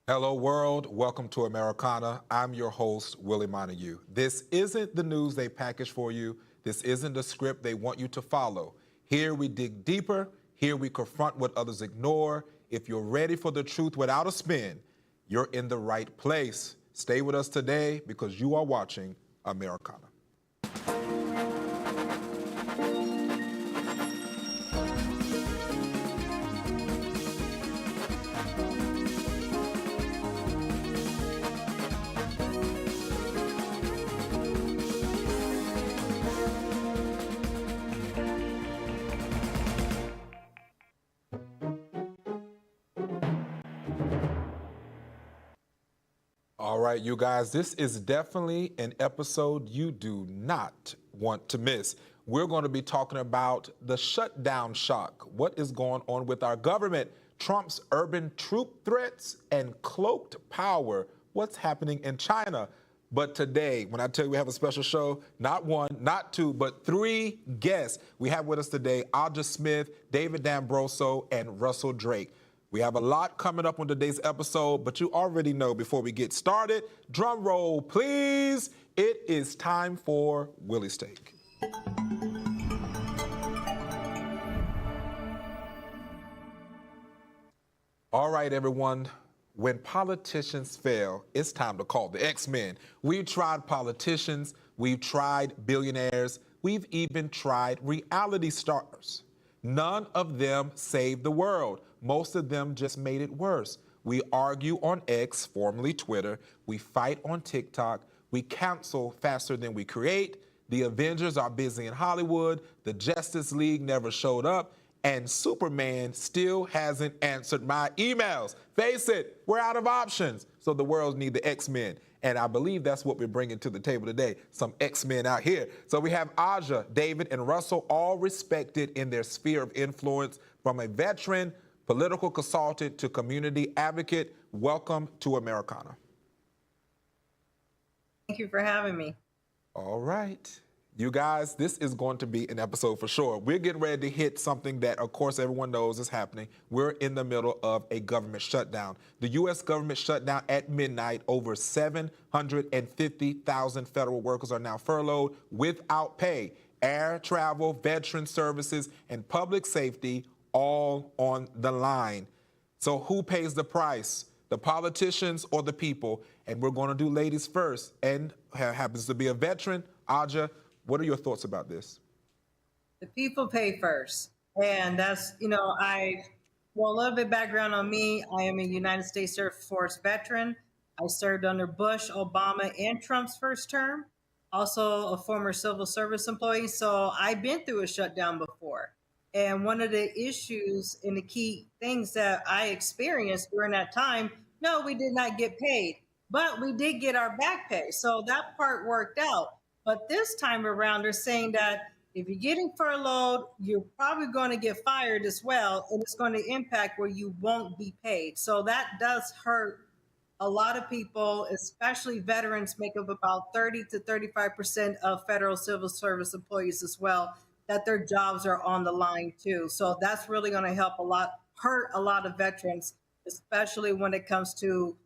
Hello, world. Welcome to Americana. I'm your host, Willie Montague. This isn't the news they package for you. This isn't the script they want you to follow. Here we dig deeper. Here we confront what others ignore. If you're ready for the truth without a spin, you're in the right place. Stay with us today because you are watching Americana. All right, you guys, this is definitely an episode you do not want to miss. We're going to be talking about the shutdown shock. What is going on with our government? Trump's urban troop threats and cloaked power. What's happening in China? But today, when I tell you we have a special show, not one, not two, but three guests. We have with us today Aja Smith, David D'Ambroso, and Russell Drake. We have a lot coming up on today's episode, but you already know before we get started, drum roll, please. It is time for Willie Steak. All right, everyone. When politicians fail, it's time to call the X-Men. We've tried politicians, we've tried billionaires, we've even tried reality stars. None of them saved the world. Most of them just made it worse. We argue on X, formerly Twitter. We fight on TikTok. We cancel faster than we create. The Avengers are busy in Hollywood. The Justice League never showed up. And Superman still hasn't answered my emails. Face it, we're out of options. So the world needs the X-Men. And I believe that's what we're bringing to the table today, some X-Men out here. So we have Aja, David, and Russell, all respected in their sphere of influence, from a veteran, political consultant to community advocate. Welcome to Americana. Thank you for having me. All right. You guys, this is going to be an episode for sure. We're getting ready to hit something that, of course, everyone knows is happening. We're in the middle of a government shutdown. The U.S. government shut down at midnight. Over 750,000 federal workers are now furloughed without pay. Air travel, veteran services, and public safety all on the line. So who pays the price? The politicians or the people? And we're going to do ladies first. And happens to be a veteran, Aja. What are your thoughts about this? The people pay first. And that's, well, a little bit background on me. I am a United States Air Force veteran. I served under Bush, Obama, and Trump's first term. Also a former civil service employee. So I've been through a shutdown before. And one of the issues and the key things that I experienced during that time, no, we did not get paid, but we did get our back pay. So that part worked out. But this time around, they're saying that if you're getting furloughed, you're probably going to get fired as well, and it's going to impact where you won't be paid. So that does hurt a lot of people, especially veterans, make up about 30 to 35% of federal civil service employees as well, that their jobs are on the line too. So that's really going to hurt a lot of veterans, especially when it comes to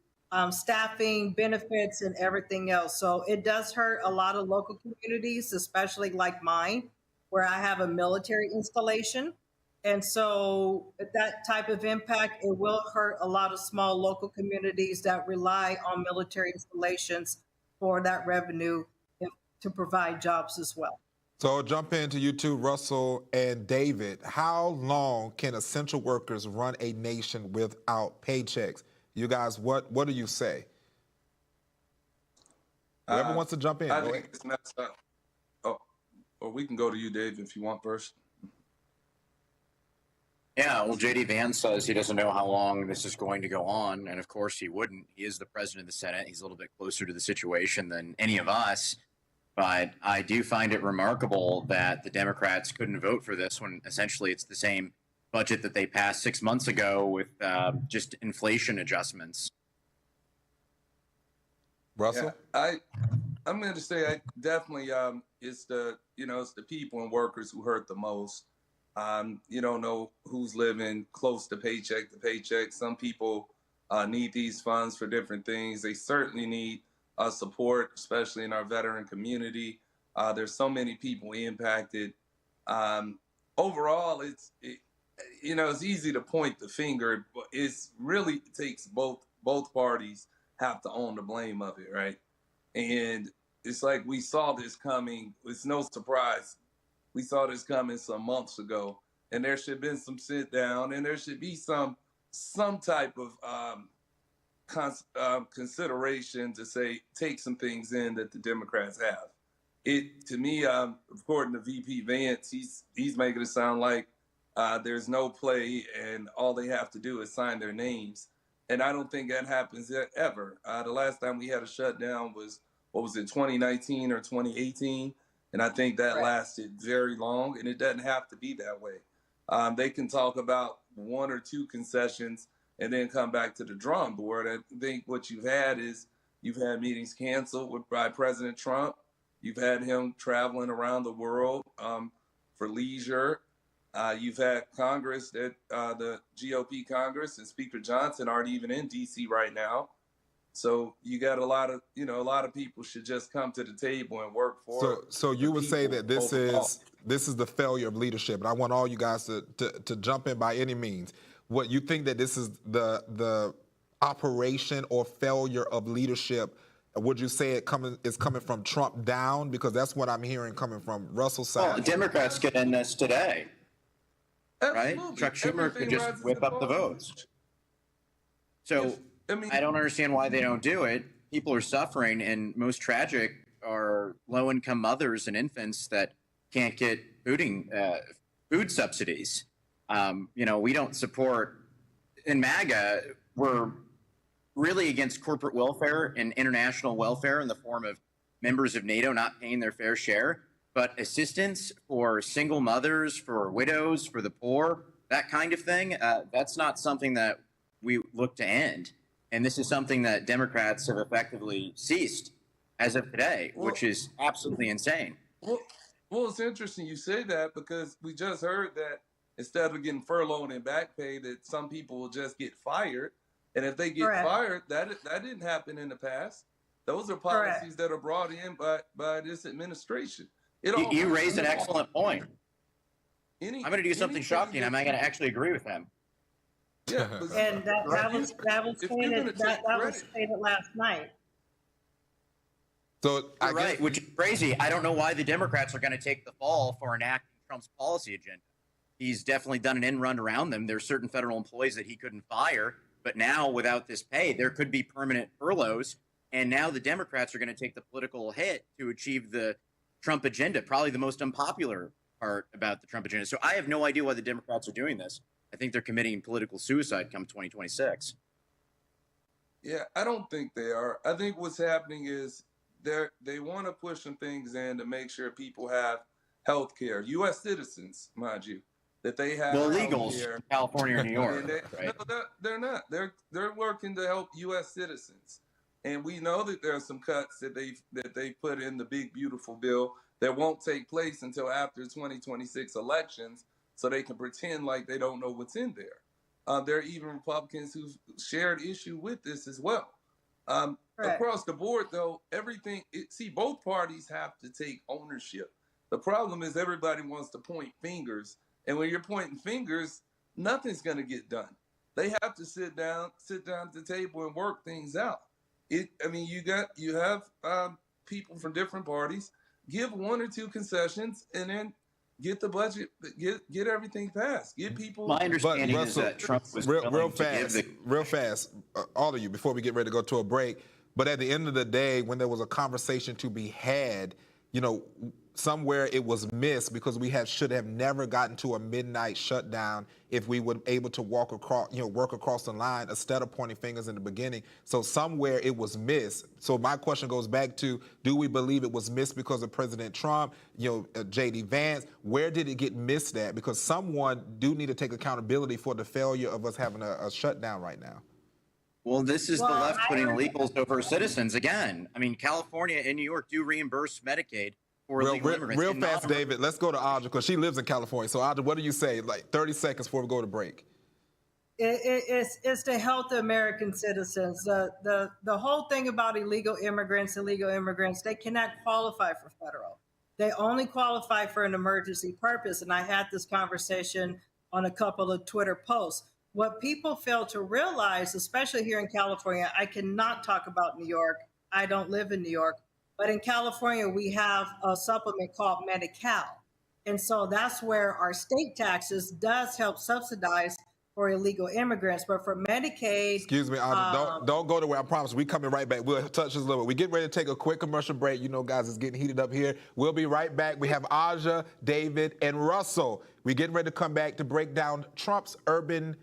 staffing, benefits, and everything else. So it does hurt a lot of local communities, especially like mine, where I have a military installation. And so that type of impact, it will hurt a lot of small local communities that rely on military installations for that revenue to provide jobs as well. So I'll jump into you two, Russell and David. How long can essential workers run a nation without paychecks? You guys, what do you say? Whoever wants to jump in. I think it's messed up. Oh, or we can go to you, Dave, if you want first. Yeah, well, J.D. Vance says he doesn't know how long this is going to go on, and of course he wouldn't. He is the president of the Senate. He's a little bit closer to the situation than any of us, but I do find it remarkable that the Democrats couldn't vote for this when essentially it's the same budget that they passed 6 months ago with just inflation adjustments. Russell? Yeah, I'm going to say I definitely it's the people and workers who hurt the most. You don't know who's living close to paycheck to paycheck. Some people need these funds for different things. They certainly need support, especially in our veteran community. There's so many people impacted. Overall, it's easy to point the finger, but it's really takes both parties have to own the blame of it, right? And it's like we saw this coming. It's no surprise. We saw this coming some months ago, and there should have been some sit down, and there should be some type of consideration to say take some things in that the Democrats have. It to me, according to VP Vance, he's making it sound like there's no play, and all they have to do is sign their names. And I don't think that happens ever. The last time we had a shutdown was, what was it, 2019 or 2018? And I think that lasted very long, and it doesn't have to be that way. They can talk about one or two concessions and then come back to the drawing board. I think what you've had meetings canceled by President Trump. You've had him traveling around the world for leisure. You've had Congress, the GOP Congress and Speaker Johnson aren't even in D.C. right now. So you got a lot of people should just come to the table and work for. So you would say that this is the failure of leadership, and I want all you guys to jump in by any means. What you think that this is the operation or failure of leadership? Would you say is coming from Trump down? Because that's what I'm hearing coming from Russell side. Well, the Democrats get in this today, Absolutely. right? Chuck Schumer could just whip up the votes. So I don't understand why they don't do it. People are suffering, and most tragic are low-income mothers and infants that can't get food subsidies. We don't support, in MAGA, we're really against corporate welfare and international welfare in the form of members of NATO not paying their fair share, but assistance for single mothers, for widows, for the poor, that kind of thing, that's not something that we look to end. And this is something that Democrats have effectively ceased as of today, which is absolutely insane. Well, it's interesting you say that, because we just heard that instead of getting furloughed and back pay, that some people will just get fired. And if they get fired, that didn't happen in the past. Those are policies that are brought in by this administration. You raised an excellent point. I'm going to do something shocking. I'm not going to actually agree with him. Yeah, and that was stated last night. So You're right, which is crazy. I don't know why the Democrats are going to take the fall for enacting Trump's policy agenda. He's definitely done an end run around them. There's certain federal employees that he couldn't fire, but now without this pay, there could be permanent furloughs. And now the Democrats are going to take the political hit to achieve the Trump agenda, probably the most unpopular part about the Trump agenda. So I have no idea why the Democrats are doing this. I think they're committing political suicide come 2026. Yeah, I don't think they are. I think what's happening is they want to push some things in to make sure people have health care. U.S. citizens, mind you, that they have illegals in California or New York. No, they're not. They're working to help U.S. citizens. And we know that there are some cuts that they put in the big, beautiful bill that won't take place until after 2026 elections, so they can pretend like they don't know what's in there. There are even Republicans who've shared issue with this as well. Across the board, though, both parties have to take ownership. The problem is everybody wants to point fingers, and when you're pointing fingers, nothing's going to get done. They have to sit down at the table and work things out. You have people from different parties give one or two concessions, and then get the budget, get everything passed. Get people. My understanding is that Trump was real fast, all of you, before we get ready to go to a break. But at the end of the day, when there was a conversation to be had, somewhere it was missed, because we should have never gotten to a midnight shutdown if we were able to work across the line instead of pointing fingers in the beginning. So somewhere it was missed. So my question goes back to, do we believe it was missed because of President Trump, J.D. Vance? Where did it get missed at? Because someone do need to take accountability for the failure of us having a shutdown right now. Well, this is the left putting illegals over citizens again. I mean, California and New York do reimburse Medicaid. Real fast, David. Let's go to Audra, because she lives in California. So, Audra, what do you say? Like 30 seconds before we go to break. It's to help the American citizens. The whole thing about illegal immigrants, they cannot qualify for federal. They only qualify for an emergency purpose. And I had this conversation on a couple of Twitter posts. What people fail to realize, especially here in California, I cannot talk about New York. I don't live in New York, but in California, we have a supplement called Medi-Cal. And so that's where our state taxes does help subsidize for illegal immigrants, but for Medicaid. Excuse me, don't go to where. I promise we coming right back. We'll touch this a little bit. We get ready to take a quick commercial break. You know, guys, it's getting heated up here. We'll be right back. We have Aja, David, and Russell. We're getting ready to come back to break down Trump's urban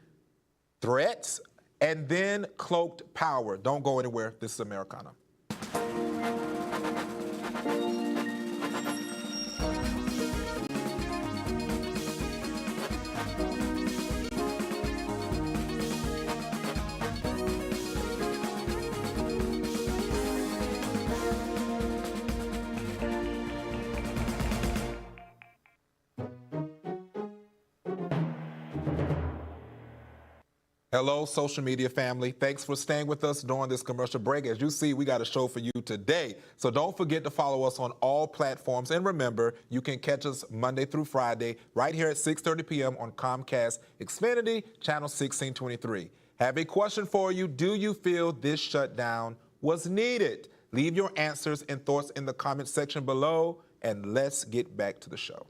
threats and then cloaked power. Don't go anywhere. This is Americana. Hello, social media family. Thanks for staying with us during this commercial break. As you see, we got a show for you today. So don't forget to follow us on all platforms. And remember, you can catch us Monday through Friday right here at 6:30 p.m. on Comcast Xfinity, channel 1623. Have a question for you. Do you feel this shutdown was needed? Leave your answers and thoughts in the comment section below, and let's get back to the show.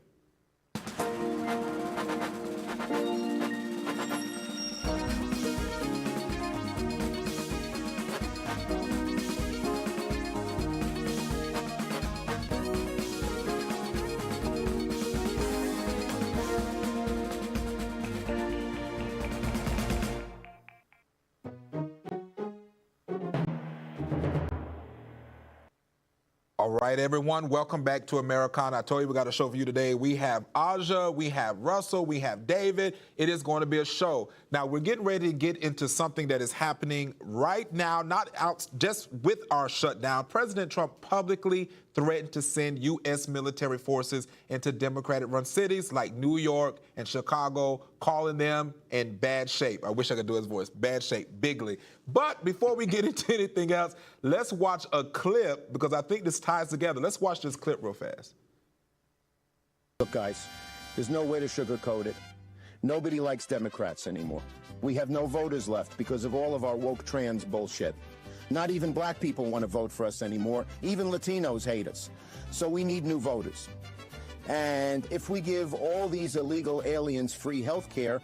All right, everyone, welcome back to Americana. I told you we got a show for you today. We have Aja, we have Russell, we have David. It is going to be a show. Now, we're getting ready to get into something that is happening right now, not out just with our shutdown. President Trump publicly threatened to send U.S. military forces into Democratic-run cities like New York and Chicago, calling them in bad shape. I wish I could do his voice. Bad shape, bigly. But before we get into anything else, let's watch a clip because I think this ties together. Let's watch this clip real fast. Look, guys, there's no way to sugarcoat it. Nobody likes Democrats anymore. We have no voters left because of all of our woke trans bullshit. Not even black people want to vote for us anymore. Even Latinos hate us. So we need new voters. And if we give all these illegal aliens free health care,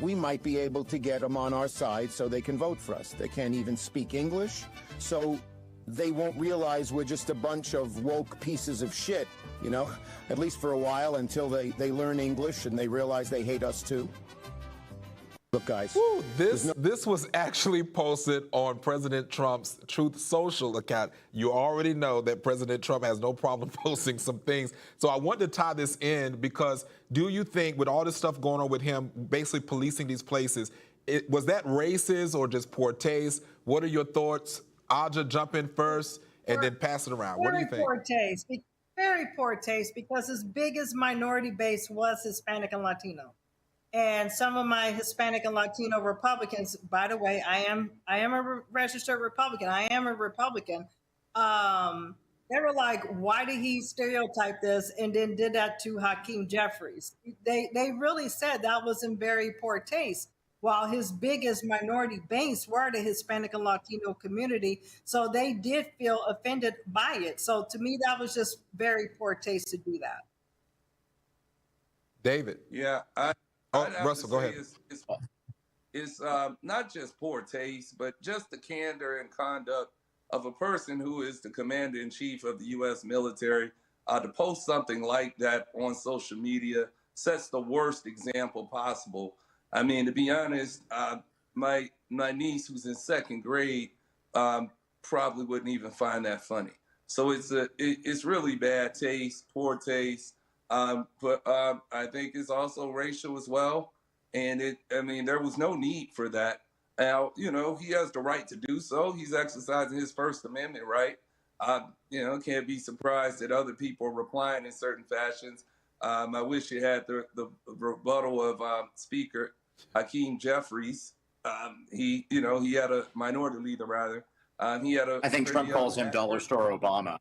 we might be able to get them on our side so they can vote for us. They can't even speak English, so they won't realize we're just a bunch of woke pieces of shit, you know, at least for a while until they learn English and they realize they hate us too. Look, guys. Ooh, this was actually posted on President Trump's Truth Social account. You already know that President Trump has no problem posting some things. So I want to tie this in because do you think with all this stuff going on with him basically policing these places, was that racist or just poor taste? What are your thoughts? Aja, jump in first and then pass it around. What do you think? Very poor taste because his biggest minority base was Hispanic and Latino. And some of my Hispanic and Latino Republicans, by the way, I am a registered Republican. I am a Republican. They were like, why did he stereotype this and then did that to Hakeem Jeffries? They really said that was in very poor taste, while his biggest minority base were the Hispanic and Latino community. So they did feel offended by it. So to me, that was just very poor taste to do that. David. Yeah, Russell, go ahead. It's not just poor taste, but just the candor and conduct of a person who is the commander-in-chief of the U.S. military. To post something like that on social media sets the worst example possible. I mean, to be honest, my niece, who's in second grade, probably wouldn't even find that funny. So it's really bad taste, poor taste. But I think it's also racial as well. And there was no need for that. Now, you know, he has the right to do so. He's exercising his First Amendment right. Can't be surprised that other people are replying in certain fashions. I wish you had the rebuttal of Speaker Hakeem Jeffries. he had a minority leader rather. He had a. I think Trump calls him Dollar Store Obama.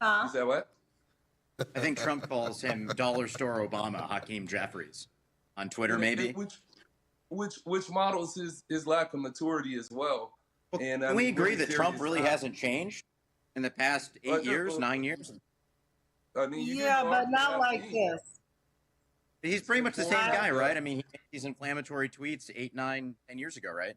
You said what? I think Trump calls him Dollar Store Obama, Hakeem Jeffries, on Twitter, maybe. Which models his lack of maturity as well. Well, And can we agree that Trump really hasn't changed in the past 8 years, 9 years? I mean, yeah, but not like this. He's pretty much the same guy, right? I mean, he made these inflammatory tweets 8, 9, 10 years ago, right?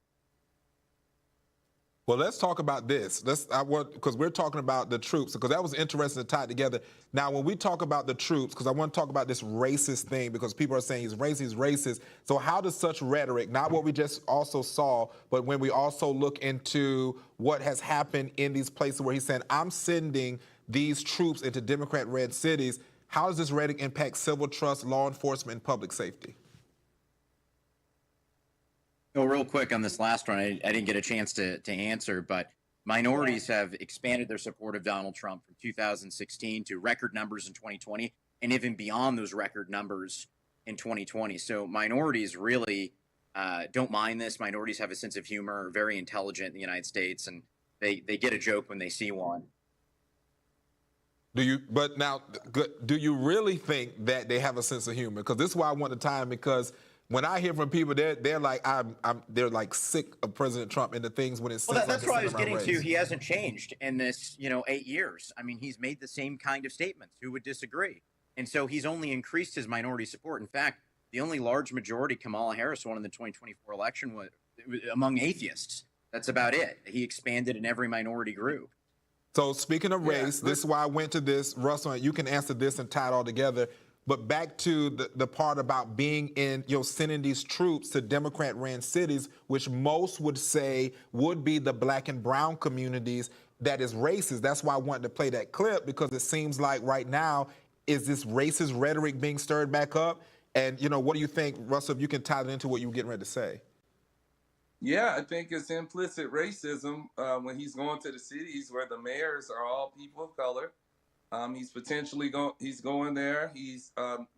Well, let's talk about this. Because we're talking about the troops, because that was interesting to tie it together. Now, when we talk about the troops, because I want to talk about this racist thing, because people are saying he's racist. So how does such rhetoric, not what we just also saw, but when we also look into what has happened in these places where he's saying, I'm sending these troops into Democrat-red cities, how does this rhetoric impact civil trust, law enforcement, and public safety? Well, real quick on this last one, I didn't get a chance to answer, but minorities have expanded their support of Donald Trump from 2016 to record numbers in 2020, and even beyond those record numbers in 2020. So minorities really don't mind this. Minorities have a sense of humor, are very intelligent in the United States, and they get a joke when they see one. Do you really think that they have a sense of humor? Because this is why I want the time, because when I hear from people, they're like sick of President Trump and the things when it's. Well, that's what I was getting to. He hasn't changed in this, 8 years. I mean, he's made the same kind of statements. Who would disagree? And so he's only increased his minority support. In fact, the only large majority Kamala Harris won in the 2024 election was among atheists. That's about it. He expanded in every minority group. So speaking of race, this is why I went to this. Russell, you can answer this and tie it all together. But back to the part about being in, sending these troops to Democrat-ran cities, which most would say would be the black and brown communities, that is racist. That's why I wanted to play that clip, because it seems like right now, is this racist rhetoric being stirred back up? And, what do you think, Russell, if you can tie it into what you were getting ready to say? Yeah, I think it's implicit racism when he's going to the cities where the mayors are all people of color. He's potentially going there. He's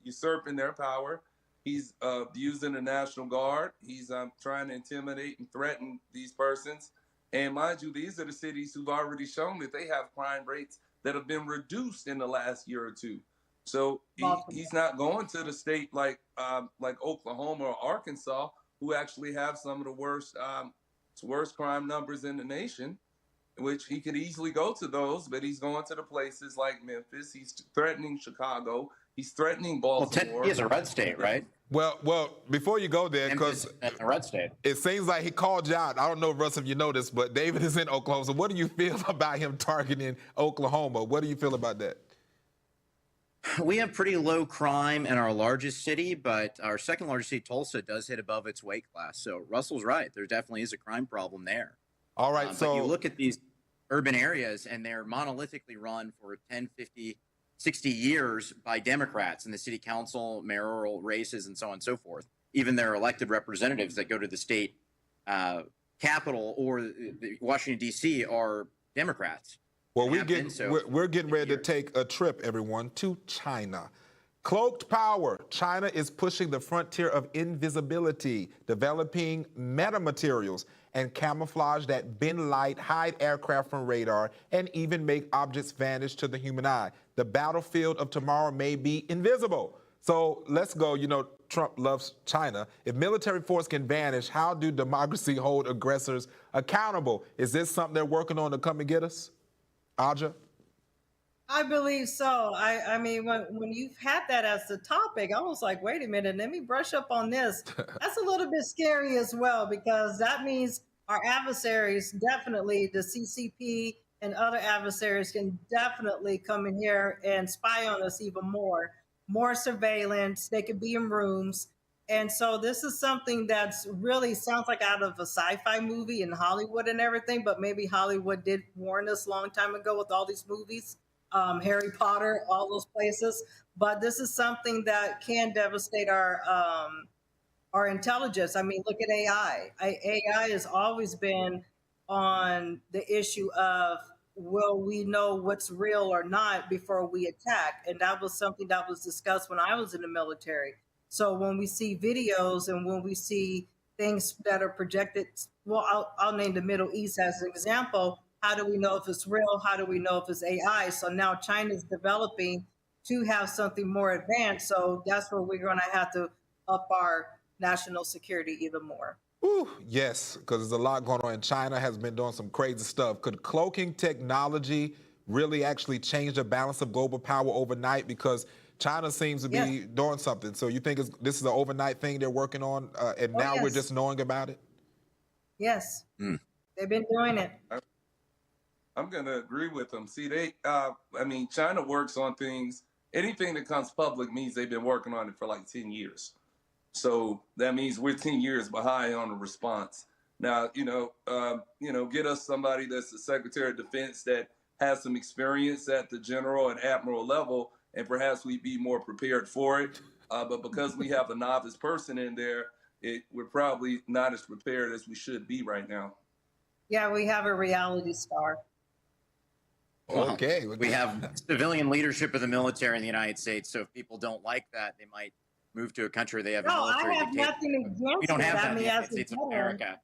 usurping their power. He's using the National Guard. He's trying to intimidate and threaten these persons. And mind you, these are the cities who've already shown that they have crime rates that have been reduced in the last year or two. So he's not going to the state like Oklahoma or Arkansas, who actually have some of the worst crime numbers in the nation, which he could easily go to those, but he's going to the places like Memphis. He's threatening Chicago. He's threatening Baltimore. Well, Tennessee is a red state, right? Well, before you go there, because a red state, it seems like he called you out. I don't know, Russ, if you know this, but David is in Oklahoma. So what do you feel about him targeting Oklahoma? What do you feel about that? We have pretty low crime in our largest city, but our second largest city, Tulsa, does hit above its weight class. So Russell's right. There definitely is a crime problem there. All right, so but you look at these urban areas, and they're monolithically run for 10, 50, 60 years by Democrats in the city council, mayoral races, and so on and so forth. Even their elected representatives that go to the state capital or Washington, D.C. are Democrats. Well, we're getting ready to take a trip, everyone, to China. Cloaked power. China is pushing the frontier of invisibility, developing metamaterials and camouflage that bend light, hide aircraft from radar, and even make objects vanish to the human eye. The battlefield of tomorrow may be invisible. So let's go. Trump loves China. If military force can vanish, how do democracy hold aggressors accountable? Is this something they're working on to come and get us? Aja? I believe so. I mean, when you've had that as the topic, I was like, wait a minute, let me brush up on this. That's a little bit scary as well, because that means our adversaries, definitely the CCP and other adversaries, can definitely come in here and spy on us even more surveillance. They could be in rooms. And so this is something that's really sounds like out of a sci-fi movie in Hollywood and everything, but maybe Hollywood did warn us a long time ago with all these movies, Harry Potter, all those places. But this is something that can devastate our intelligence. I mean, look at AI. AI has always been on the issue of, will we know what's real or not before we attack? And that was something that was discussed when I was in the military. So when we see videos and when we see things that are projected. Well, I'll name the Middle East as an example. How do we know if it's real? How do we know if it's AI? So now China's developing to have something more advanced. So that's where we're going to have to up our national security even more. Whew, yes, because there's a lot going on. And China has been doing some crazy stuff. Could cloaking technology really actually change the balance of global power overnight? Because China seems to be doing something. So you think this is an overnight thing they're working on, and now we're just knowing about it? Yes, they've been doing it. I'm going to agree with them. See, China works on things. Anything that comes public means they've been working on it for like 10 years. So that means we're 10 years behind on the response. Now, get us somebody that's the Secretary of Defense that has some experience at the general and admiral level, and perhaps we'd be more prepared for it. But because we have a novice person in there, we're probably not as prepared as we should be right now. Yeah, we have a reality star. Okay. We have civilian leadership of the military in the United States. So if people don't like that, they might move to a country they have a military I have nothing against We don't have that in the as United States of America.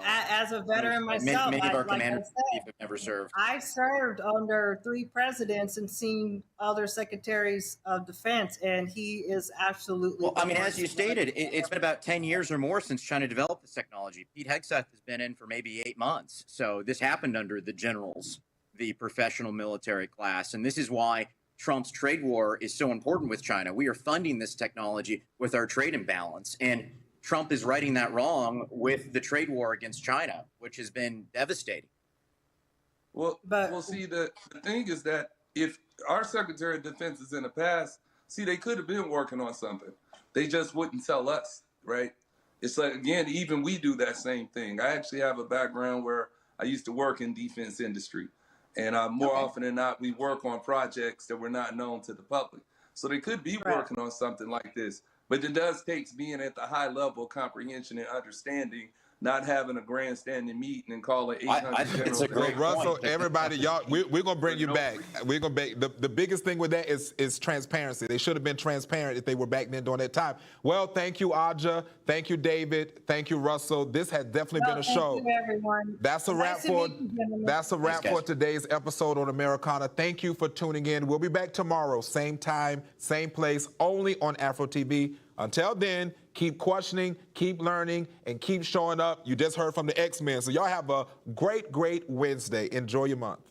As a veteran myself, many of our like commanders have never served. I served under 3 presidents and seen other secretaries of defense, and he is absolutely. Well, I mean, as you stated, it's been about 10 years or more since China developed this technology. Pete Hegseth has been in for maybe 8 months. So this happened under the generals, the professional military class. And this is why Trump's trade war is so important with China. We are funding this technology with our trade imbalance. And Trump is righting that wrong with the trade war against China, which has been devastating. Well, see, the thing is that if our Secretary of Defense is in the past, they could have been working on something. They just wouldn't tell us, right? It's like, again, even we do that same thing. I actually have a background where I used to work in defense industry. And more often than not, we work on projects that were not known to the public. So they could be working on something like this. But it does take being at the high level of comprehension and understanding, not having a grandstanding meeting and calling 800 I think it's a great Russell, point. everybody, y'all, we're going to bring you back. We're going to the biggest thing with that is transparency. They should have been transparent if they were back then during that time. Well, thank you, Aja. Thank you, David. Thank you, Russell. This has definitely been a show. Thank you, everyone. That's a wrap for Thanks, today's episode on Americana. Thank you for tuning in. We'll be back tomorrow, same time, same place, only on Afro TV. Until then, keep questioning, keep learning, and keep showing up. You just heard from the X-Men. So y'all have a great, great Wednesday. Enjoy your month.